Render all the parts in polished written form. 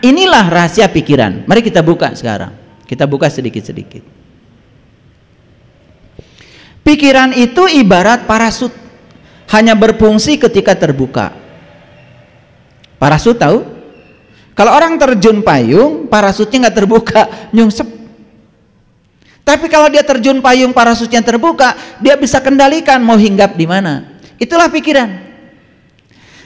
inilah rahasia pikiran. Mari kita buka sekarang. Kita buka sedikit-sedikit. Pikiran itu ibarat parasut, hanya berfungsi ketika terbuka. Parasut tahu? Kalau orang terjun payung, parasutnya nggak terbuka, nyungsep. Tapi kalau dia terjun payung, parasutnya terbuka, dia bisa kendalikan mau hinggap di mana. Itulah pikiran.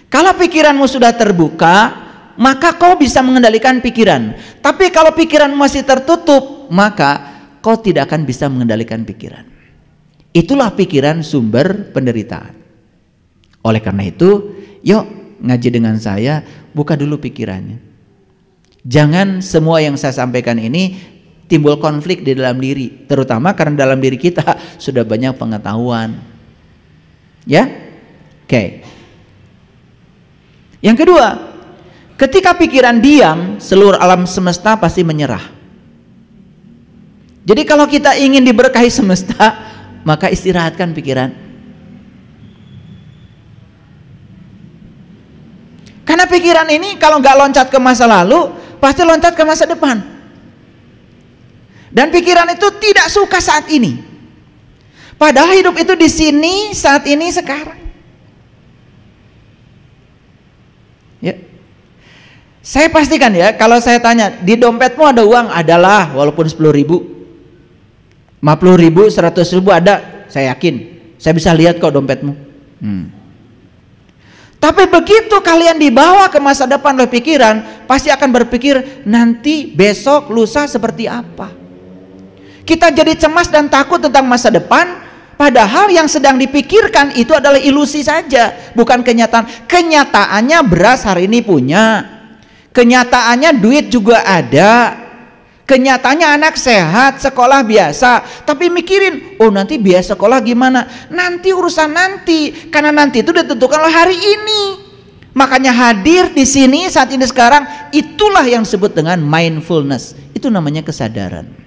Kalau pikiranmu sudah terbuka, maka kau bisa mengendalikan pikiran. Tapi kalau pikiran masih tertutup, maka kau tidak akan bisa mengendalikan pikiran. Itulah pikiran sumber penderitaan. Oleh karena itu, yuk ngaji dengan saya, buka dulu pikirannya. Jangan semua yang saya sampaikan ini timbul konflik di dalam diri, terutama karena dalam diri kita sudah banyak pengetahuan. Ya? Oke. Yang kedua, ketika pikiran diam, seluruh alam semesta pasti menyerah. Jadi kalau kita ingin diberkahi semesta, maka istirahatkan pikiran. Karena pikiran ini kalau nggak loncat ke masa lalu, pasti loncat ke masa depan. Dan pikiran itu tidak suka saat ini. Padahal hidup itu di sini, saat ini, sekarang. Ya. Saya pastikan ya, kalau saya tanya, di dompetmu ada uang? Adalah, walaupun 10.000. 50.000, 100.000 ada, saya yakin. Saya bisa lihat kok dompetmu. Tapi begitu kalian dibawa ke masa depan oleh pikiran, pasti akan berpikir nanti, besok, lusa seperti apa. Kita jadi cemas dan takut tentang masa depan, padahal yang sedang dipikirkan itu adalah ilusi saja, bukan kenyataan. Kenyataannya beras hari ini punya, kenyataannya duit juga ada, kenyataannya anak sehat, sekolah biasa. Tapi mikirin, oh nanti biaya sekolah gimana? Nanti urusan nanti, karena nanti itu ditentukan oleh hari ini. Makanya hadir di sini saat ini sekarang, itulah yang disebut dengan mindfulness. Itu namanya kesadaran.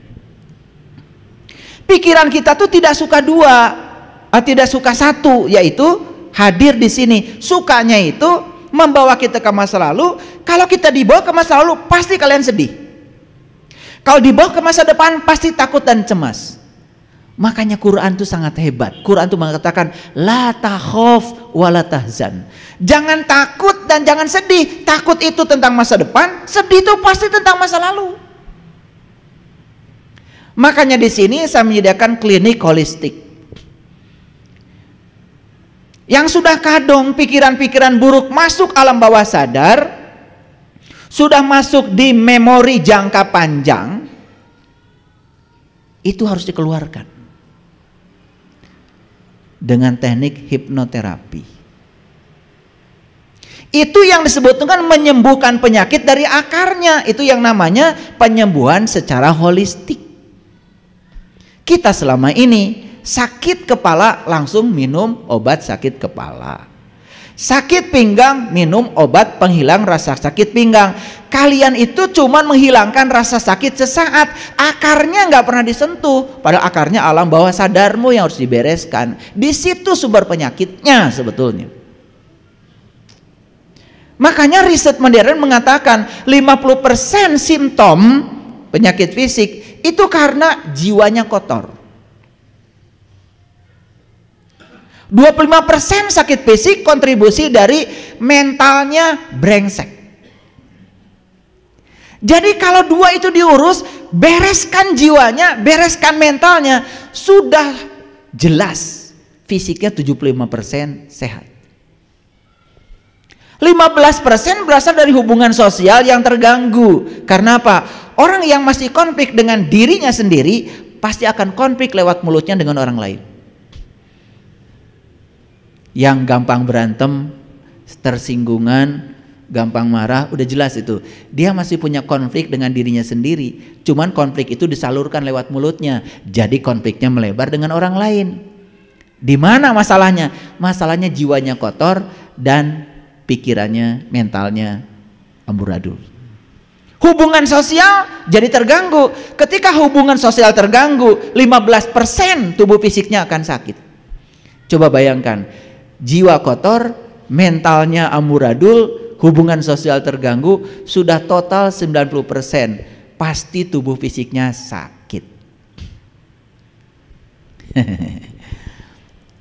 Pikiran kita tuh tidak suka dua, tidak suka satu, yaitu hadir di sini. Sukanya itu membawa kita ke masa lalu. Kalau kita dibawa ke masa lalu, pasti kalian sedih. Kalau dibawa ke masa depan, pasti takut dan cemas. Makanya Quran itu sangat hebat. Quran itu mengatakan la takhaf wa la tahzan. Jangan takut dan jangan sedih. Takut itu tentang masa depan, sedih itu pasti tentang masa lalu. Makanya di sini saya menyediakan klinik holistik. Yang sudah kadung pikiran-pikiran buruk masuk alam bawah sadar, sudah masuk di memori jangka panjang, itu harus dikeluarkan dengan teknik hipnoterapi. Itu yang disebut dengan menyembuhkan penyakit dari akarnya. Itu yang namanya penyembuhan secara holistik. Kita selama ini sakit kepala langsung minum obat sakit kepala. Sakit pinggang minum obat penghilang rasa sakit pinggang. Kalian itu cuma menghilangkan rasa sakit sesaat, akarnya nggak pernah disentuh. Padahal akarnya alam bawah sadarmu yang harus dibereskan. Di situ sumber penyakitnya sebetulnya. Makanya riset modern mengatakan 50% simptom penyakit fisik itu karena jiwanya kotor. 25% sakit fisik kontribusi dari mentalnya brengsek. Jadi kalau dua itu diurus, bereskan jiwanya, bereskan mentalnya, sudah jelas fisiknya 75% sehat. 15% berasal dari hubungan sosial yang terganggu. Karena apa? Orang yang masih konflik dengan dirinya sendiri pasti akan konflik lewat mulutnya dengan orang lain. Yang gampang berantem, tersinggungan, gampang marah, udah jelas itu. Dia masih punya konflik dengan dirinya sendiri. Cuman konflik itu disalurkan lewat mulutnya. Jadi konfliknya melebar dengan orang lain. Di mana masalahnya? Masalahnya jiwanya kotor dan pikirannya, mentalnya amburadul. Hubungan sosial jadi terganggu. Ketika hubungan sosial terganggu, 15% tubuh fisiknya akan sakit. Coba bayangkan, jiwa kotor, mentalnya amburadul, hubungan sosial terganggu, sudah total 90%, pasti tubuh fisiknya sakit.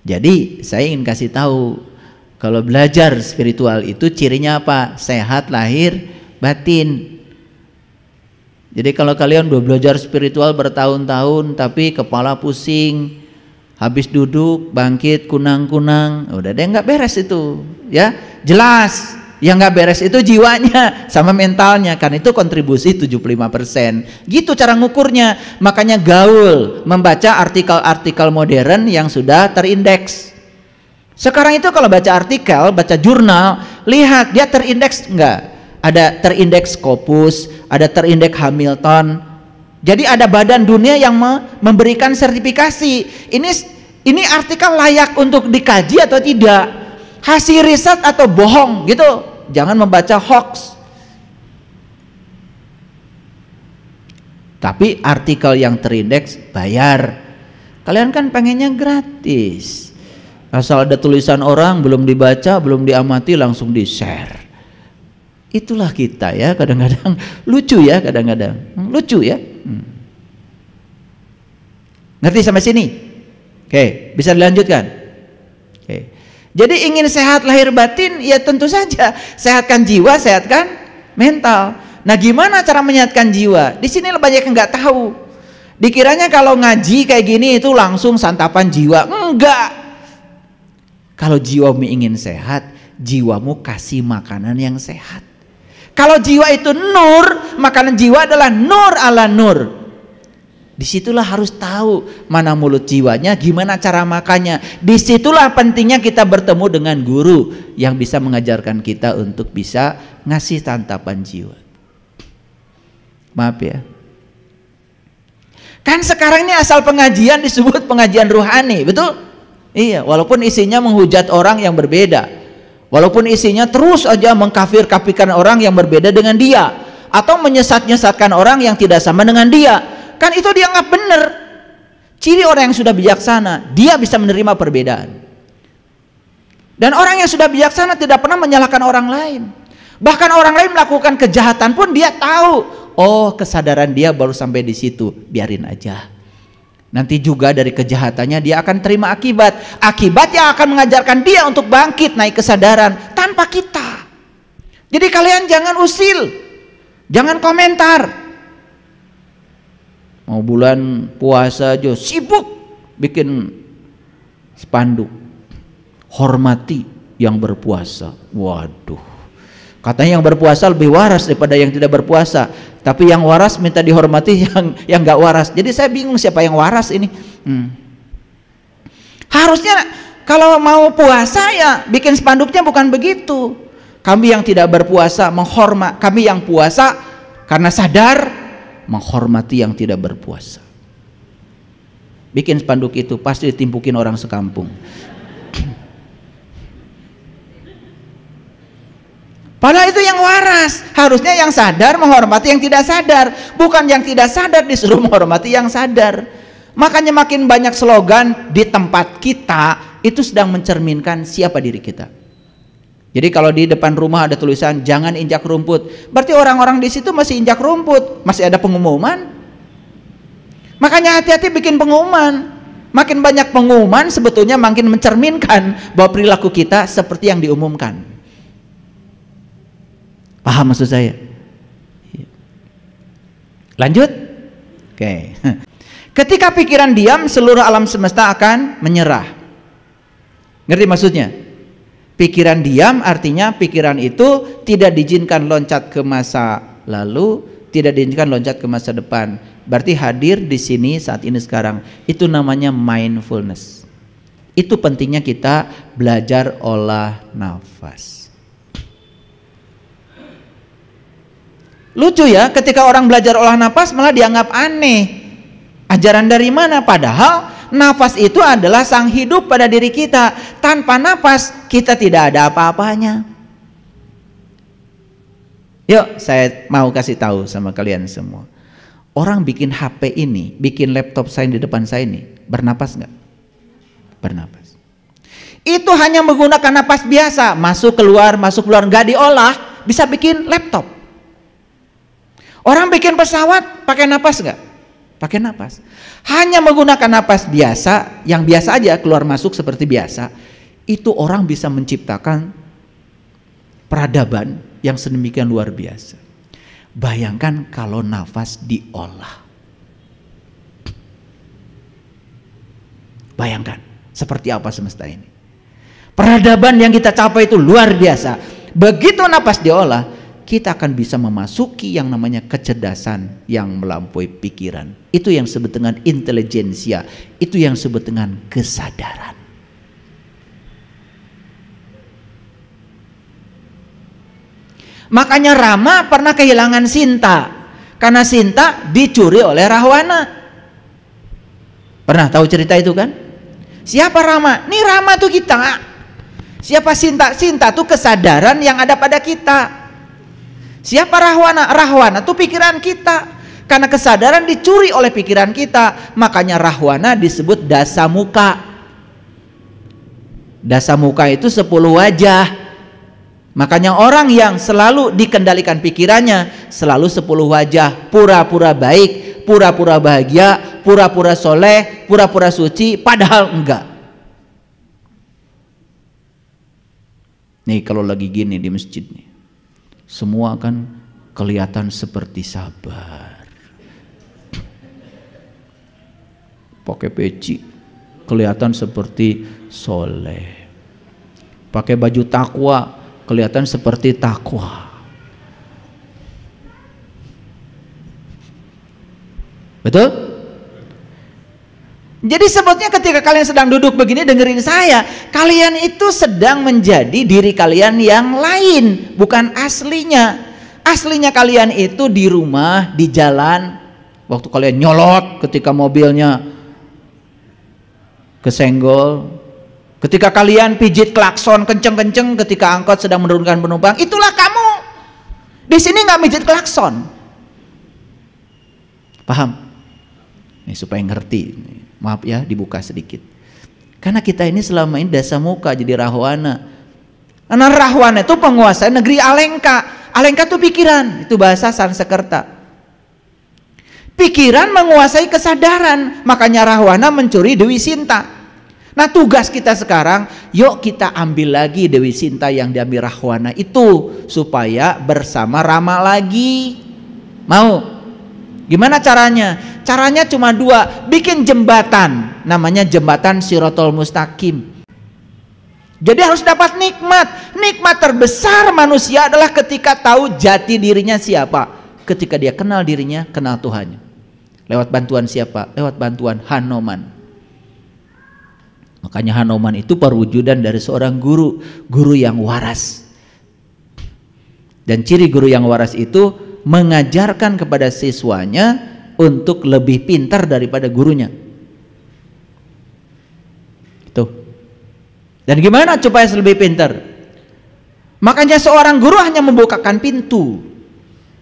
Jadi saya ingin kasih tahu, kalau belajar spiritual itu cirinya apa? Sehat lahir batin. Jadi kalau kalian udah belajar spiritual bertahun-tahun tapi kepala pusing, habis duduk bangkit kunang-kunang, udah deh nggak beres itu, ya jelas. Yang nggak beres itu jiwanya sama mentalnya, kan itu kontribusi 75%. Gitu cara ngukurnya. Makanya gaul membaca artikel-artikel modern yang sudah terindeks. Sekarang itu kalau baca artikel, baca jurnal, lihat dia terindeks enggak? Ada terindeks Scopus, ada terindeks Hamilton. Jadi ada badan dunia yang memberikan sertifikasi. Ini artikel layak untuk dikaji atau tidak? Hasil riset atau bohong gitu. Jangan membaca hoax. Tapi artikel yang terindeks bayar. Kalian kan pengennya gratis. Asal ada tulisan orang belum dibaca, belum diamati langsung di-share. Itulah kita ya, kadang-kadang lucu ya, kadang-kadang lucu ya. Ngerti sampai sini? Oke, bisa dilanjutkan? Oke. Jadi ingin sehat lahir batin, ya tentu saja sehatkan jiwa, sehatkan mental. Nah, gimana cara menyehatkan jiwa? Di sini banyak yang nggak tahu. Dikiranya kalau ngaji kayak gini itu langsung santapan jiwa. Enggak. Kalau jiwamu ingin sehat, jiwamu kasih makanan yang sehat. Kalau jiwa itu nur, makanan jiwa adalah nur ala nur. Disitulah harus tahu mana mulut jiwanya, gimana cara makannya. Disitulah pentingnya kita bertemu dengan guru yang bisa mengajarkan kita untuk bisa ngasih santapan jiwa. Maaf ya. Kan sekarang ini asal pengajian disebut pengajian ruhani, betul? Iya, walaupun isinya menghujat orang yang berbeda. Walaupun isinya terus aja mengkafir-kafirkan orang yang berbeda dengan dia, atau menyesat-nyesatkan orang yang tidak sama dengan dia, kan itu dianggap benar. Ciri orang yang sudah bijaksana, dia bisa menerima perbedaan. Dan orang yang sudah bijaksana tidak pernah menyalahkan orang lain. Bahkan orang lain melakukan kejahatan pun dia tahu, oh kesadaran dia baru sampai di situ, biarin aja. Nanti juga dari kejahatannya dia akan terima akibat. Akibat yang akan mengajarkan dia untuk bangkit naik kesadaran tanpa kita. Jadi kalian jangan usil, jangan komentar. Mau bulan puasa aja sibuk bikin spanduk, hormati yang berpuasa. Waduh, katanya yang berpuasa lebih waras daripada yang tidak berpuasa. Tapi yang waras minta dihormati, yang nggak waras. Jadi saya bingung siapa yang waras ini. Harusnya kalau mau puasa ya bikin spanduknya bukan begitu. Kami yang tidak berpuasa menghormat, kami yang puasa karena sadar menghormati yang tidak berpuasa. Bikin spanduk itu pasti ditimpukin orang sekampung. Padahal itu yang waras. Harusnya yang sadar menghormati yang tidak sadar, bukan yang tidak sadar disuruh menghormati yang sadar. Makanya makin banyak slogan di tempat kita itu sedang mencerminkan siapa diri kita. Jadi kalau di depan rumah ada tulisan jangan injak rumput, berarti orang-orang di situ masih injak rumput, masih ada pengumuman. Makanya hati-hati bikin pengumuman. Makin banyak pengumuman sebetulnya makin mencerminkan bahwa perilaku kita seperti yang diumumkan. Paham maksud saya? Lanjut? Oke. Ketika pikiran diam, seluruh alam semesta akan menyerah. Ngerti maksudnya? Pikiran diam artinya pikiran itu tidak diizinkan loncat ke masa lalu, tidak diizinkan loncat ke masa depan. Berarti hadir di sini saat ini sekarang. Itu namanya mindfulness. Itu pentingnya kita belajar olah nafas. Lucu ya, ketika orang belajar olah nafas malah dianggap aneh. Ajaran dari mana? Padahal nafas itu adalah sang hidup pada diri kita. Tanpa nafas kita tidak ada apa-apanya. Yuk, saya mau kasih tahu sama kalian semua. Orang bikin HP ini, bikin laptop saya di depan saya ini, bernapas nggak? Bernapas. Itu hanya menggunakan napas biasa, masuk keluar, nggak diolah, bisa bikin laptop. Orang bikin pesawat pakai napas nggak? Pakai napas. Hanya menggunakan napas biasa, yang biasa aja keluar masuk seperti biasa, itu orang bisa menciptakan peradaban yang sedemikian luar biasa. Bayangkan kalau nafas diolah. Bayangkan seperti apa semesta ini. Peradaban yang kita capai itu luar biasa. Begitu nafas diolah, kita akan bisa memasuki yang namanya kecerdasan yang melampaui pikiran. Itu yang disebut dengan intelijensia, itu yang disebut dengan kesadaran. Makanya Rama pernah kehilangan Sinta, karena Sinta dicuri oleh Rahwana. Pernah tahu cerita itu kan? Siapa Rama? Nih Rama tuh kita. Siapa Sinta? Sinta tuh kesadaran yang ada pada kita. Siapa Rahwana? Rahwana tuh pikiran kita. Karena kesadaran dicuri oleh pikiran kita, makanya Rahwana disebut Dasamuka. Dasamuka itu 10 wajah. Makanya orang yang selalu dikendalikan pikirannya selalu 10 wajah, pura-pura baik, pura-pura bahagia, pura-pura soleh, pura-pura suci, padahal enggak. Nih kalau lagi gini di masjid nih, semua kan kelihatan seperti sabar. Pakai peci kelihatan seperti soleh. Pakai baju takwa kelihatan seperti takwa. Betul? Jadi sebetulnya ketika kalian sedang duduk begini dengerin saya, kalian itu sedang menjadi diri kalian yang lain, bukan aslinya. Aslinya kalian itu di rumah, di jalan, waktu kalian nyolot ketika mobilnya kesenggol, ketika kalian pijit klakson kenceng-kenceng ketika angkot sedang menurunkan penumpang, itulah kamu. Di sini nggak pijit klakson. Paham? Nih supaya ngerti. Maaf ya dibuka sedikit. Karena kita ini selama ini Dasamuka jadi Rahwana. Karena Rahwana itu penguasa negeri Alengka. Alengka itu pikiran, itu bahasa Sanskerta. Pikiran menguasai kesadaran, makanya Rahwana mencuri Dewi Sinta. Nah tugas kita sekarang, yuk kita ambil lagi Dewi Sinta yang diambil Rahwana itu supaya bersama Rama lagi. Mau? Gimana caranya? Caranya cuma 2, bikin jembatan, namanya jembatan Shirotol Mustaqim. Jadi harus dapat nikmat. Nikmat terbesar manusia adalah ketika tahu jati dirinya siapa. Ketika dia kenal dirinya, kenal Tuhannya. Lewat bantuan siapa? Lewat bantuan Hanuman. Makanya Hanuman itu perwujudan dari seorang guru, guru yang waras. Dan ciri guru yang waras itu mengajarkan kepada siswanya untuk lebih pintar daripada gurunya. Tuh. Dan gimana supaya lebih pintar? Makanya seorang guru hanya membukakan pintu.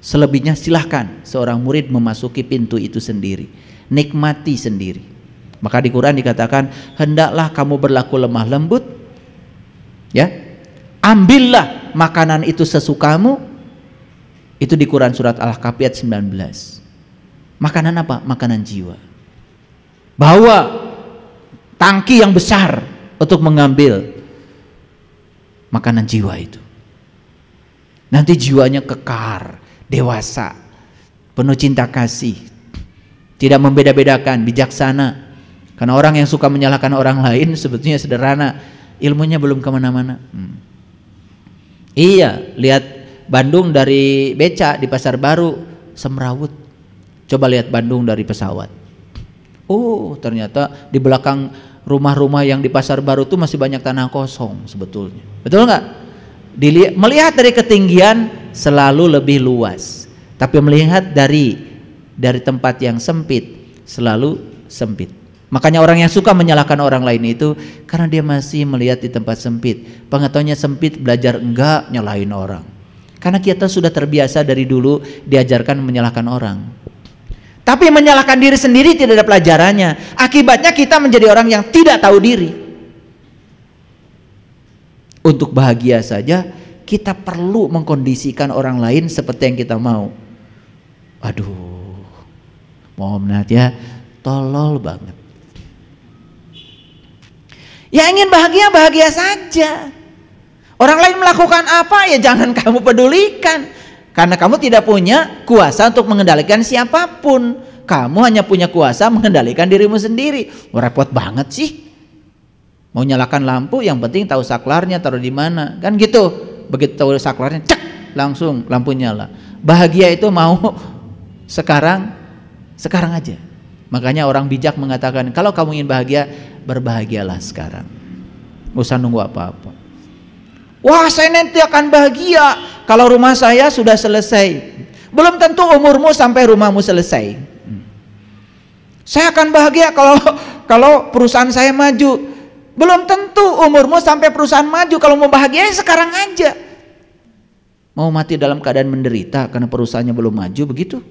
Selebihnya silahkan seorang murid memasuki pintu itu sendiri, nikmati sendiri. Maka di Quran dikatakan, hendaklah kamu berlaku lemah lembut, ya, ambillah makanan itu sesukamu. Itu di Quran surat Al-Kahf ayat 19. Makanan apa? Makanan jiwa. Bawa tangki yang besar untuk mengambil makanan jiwa itu. Nanti jiwanya kekar, dewasa, penuh cinta kasih, tidak membeda-bedakan, bijaksana. Karena orang yang suka menyalahkan orang lain sebetulnya sederhana, ilmunya belum kemana-mana. Iya, lihat Bandung dari beca di Pasar Baru semrawut. Coba lihat Bandung dari pesawat. Oh, ternyata di belakang rumah-rumah yang di Pasar Baru itu masih banyak tanah kosong sebetulnya. Betul nggak? Melihat dari ketinggian selalu lebih luas, tapi melihat dari tempat yang sempit selalu sempit. Makanya orang yang suka menyalahkan orang lain itu karena dia masih melihat di tempat sempit. Pengetahuannya sempit, belajar enggak, nyalahin orang. Karena kita sudah terbiasa dari dulu diajarkan menyalahkan orang. Tapi menyalahkan diri sendiri tidak ada pelajarannya. Akibatnya kita menjadi orang yang tidak tahu diri. Untuk bahagia saja kita perlu mengkondisikan orang lain seperti yang kita mau. Aduh, mohon maaf ya, tolol banget. Ya ingin bahagia, bahagia saja. Orang lain melakukan apa ya jangan kamu pedulikan. Karena kamu tidak punya kuasa untuk mengendalikan siapapun. Kamu hanya punya kuasa mengendalikan dirimu sendiri. Repot banget sih. Mau nyalakan lampu, yang penting tahu saklarnya taruh di mana, kan gitu. Begitu tahu saklarnya, cek, langsung lampu nyala. Bahagia itu mau sekarang aja. Makanya orang bijak mengatakan, kalau kamu ingin bahagia, berbahagialah sekarang. Nggak usah nunggu apa-apa. Wah, saya nanti akan bahagia kalau rumah saya sudah selesai. Belum tentu umurmu sampai rumahmu selesai. Saya akan bahagia kalau perusahaan saya maju. Belum tentu umurmu sampai perusahaan maju. Kalau mau bahagia sekarang aja. Mau mati dalam keadaan menderita karena perusahaannya belum maju begitu?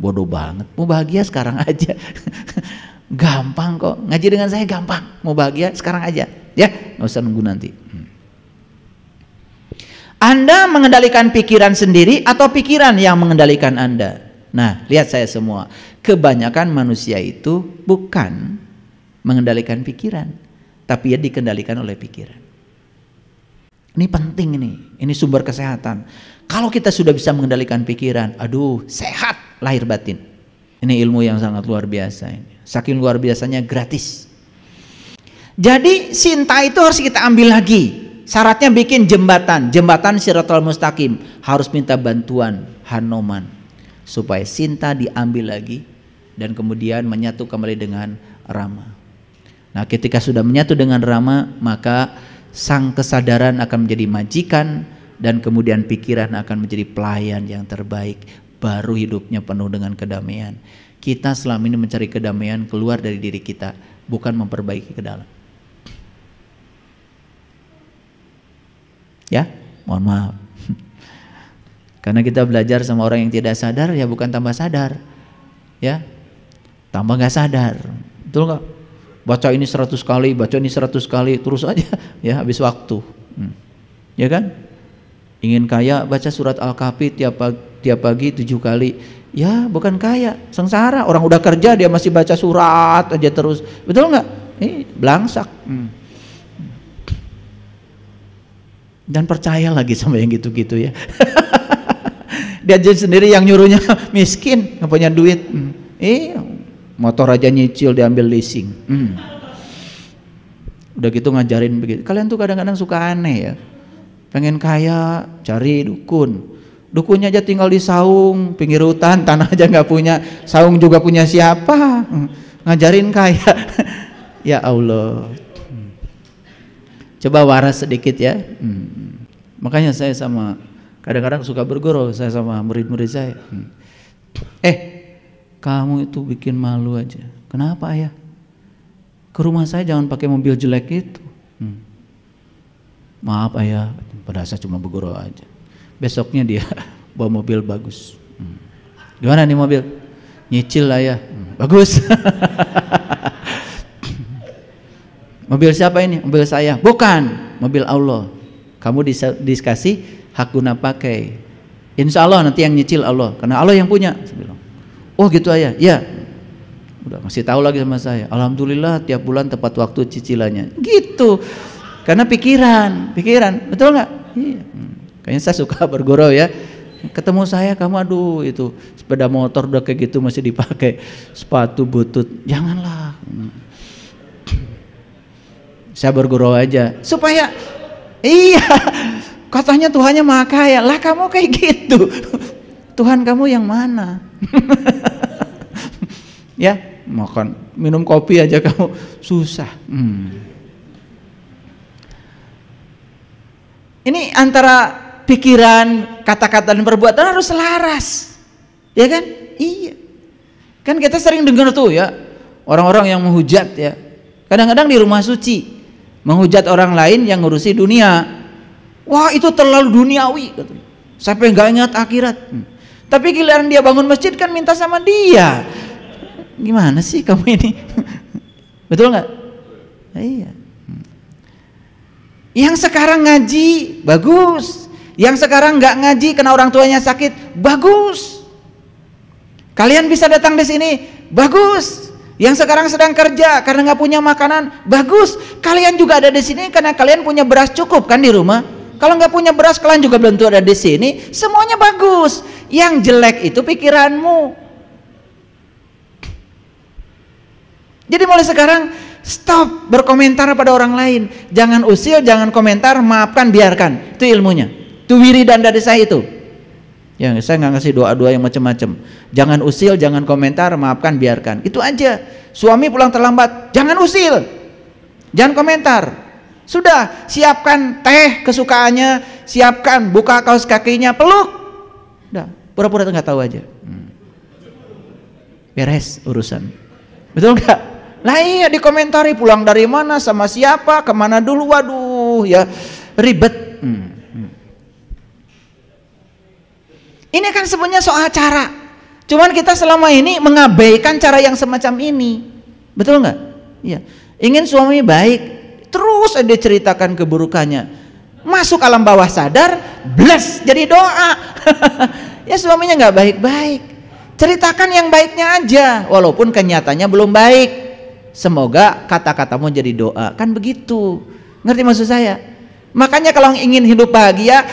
Bodoh banget. Mau bahagia sekarang aja. Gampang kok. Ngaji dengan saya gampang. Mau bahagia sekarang aja. Ya, nggak usah nunggu nanti. Anda mengendalikan pikiran sendiri atau pikiran yang mengendalikan Anda? Nah, lihat saya semua. Kebanyakan manusia itu bukan mengendalikan pikiran, tapi ia dikendalikan oleh pikiran. Ini penting ini sumber kesehatan. Kalau kita sudah bisa mengendalikan pikiran, aduh, sehat lahir batin. Ini ilmu yang sangat luar biasa ini. Saking luar biasanya gratis. Jadi cinta itu harus kita ambil lagi. Syaratnya bikin jembatan Shiratal Mustaqim, harus minta bantuan Hanoman supaya cinta diambil lagi dan kemudian menyatu kembali dengan Rama. Nah, ketika sudah menyatu dengan Rama, maka sang kesadaran akan menjadi majikan dan kemudian pikiran akan menjadi pelayan yang terbaik, baru hidupnya penuh dengan kedamaian. Kita selama ini mencari kedamaian keluar dari diri kita, bukan memperbaiki ke dalam. Ya, mohon maaf. Karena kita belajar sama orang yang tidak sadar, ya bukan tambah sadar, ya tambah nggak sadar, betul nggak? Baca ini 100 kali, baca ini 100 kali, terus aja, ya habis waktu, ya kan? Ingin kaya, baca surat Al-Kahfi tiap pagi 7 kali, ya bukan kaya, sengsara. Orang udah kerja dia masih baca surat aja terus, betul nggak? Belangsak. Dan percaya lagi sama yang gitu-gitu ya. Dia jadi sendiri yang nyuruhnya miskin, nggak punya duit. Motor aja nyicil diambil leasing. Udah gitu ngajarin begitu. Kalian tuh kadang-kadang suka aneh ya. Pengen kaya, cari dukun. Dukunnya aja tinggal di saung, pinggir hutan, tanah aja nggak punya, saung juga punya siapa? Ngajarin kaya. Ya Allah. Coba waras sedikit ya. Makanya saya sama kadang-kadang suka bergurau saya sama murid-murid saya. Kamu itu bikin malu aja. Kenapa ayah? Ke rumah saya jangan pakai mobil jelek itu. Maaf ayah, padahal saya cuma bergurau aja. Besoknya dia bawa mobil bagus. Gimana nih mobil? Nyicil ayah. Bagus. Mobil siapa ini? Mobil saya. Bukan, mobil Allah. Kamu dikasih hak guna pakai. Insya Allah nanti yang nyicil Allah, karena Allah yang punya. Saya bilang, oh gitu ayah. Ya. Udah masih tahu lagi sama saya. Alhamdulillah tiap bulan tepat waktu cicilannya. Gitu. Karena pikiran, betul nggak? Iya. Kayaknya saya suka bergurau ya. Ketemu saya, kamu aduh itu sepeda motor udah kayak gitu masih dipakai, sepatu butut, janganlah. Saya bergurau aja supaya katanya Tuhannya maha kaya lah, kamu kayak gitu. Tuhan kamu yang mana? Ya, makan minum kopi aja kamu susah. Ini antara pikiran, kata-kata dan perbuatan harus selaras, ya kan? Iya, kan kita sering dengar tuh ya orang-orang yang menghujat ya, kadang-kadang di rumah suci menghujat orang lain yang ngurusi dunia. Wah itu terlalu duniawi, sampai nggak ingat akhirat. Tapi giliran dia bangun masjid kan minta sama dia. Gimana sih kamu ini? Betul nggak? Iya. Yang sekarang ngaji bagus, Yang sekarang nggak ngaji karena orang tuanya sakit, bagus. Kalian bisa datang di sini, bagus. Yang sekarang sedang kerja karena nggak punya makanan, bagus. Kalian juga ada di sini karena kalian punya beras cukup kan di rumah. Kalau nggak punya beras, kalian juga belum tentu ada di sini. Semuanya bagus. Yang jelek itu pikiranmu. Jadi mulai sekarang stop berkomentar pada orang lain. Jangan usil, jangan komentar, maafkan, biarkan. Itu ilmunya. Itu wiridan dari saya itu. Ya, saya nggak ngasih doa-doa yang macam-macam. Jangan usil, jangan komentar, maafkan, biarkan. Itu aja. Suami pulang terlambat, jangan usil, jangan komentar. Sudah, siapkan teh kesukaannya, siapkan buka kaos kakinya, peluk. Udah, pura-pura nggak tahu aja. Beres urusan. Betul nggak? Lah iya, dikomentari pulang dari mana, sama siapa, kemana dulu, waduh ya ribet. Ini kan sebenarnya soal cara. Cuman kita selama ini mengabaikan cara yang semacam ini. Betul nggak? Iya. Ingin suami baik, terus dia ceritakan keburukannya. Masuk alam bawah sadar, bless jadi doa. Ya suaminya nggak baik-baik. Ceritakan yang baiknya aja, walaupun kenyataannya belum baik. Semoga kata-katamu jadi doa. Kan begitu. Ngerti maksud saya? Makanya kalau ingin hidup bahagia,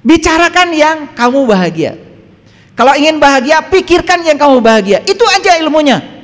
bicarakan yang kamu bahagia. Kalau ingin bahagia, pikirkan yang kamu bahagia. Itu aja ilmunya.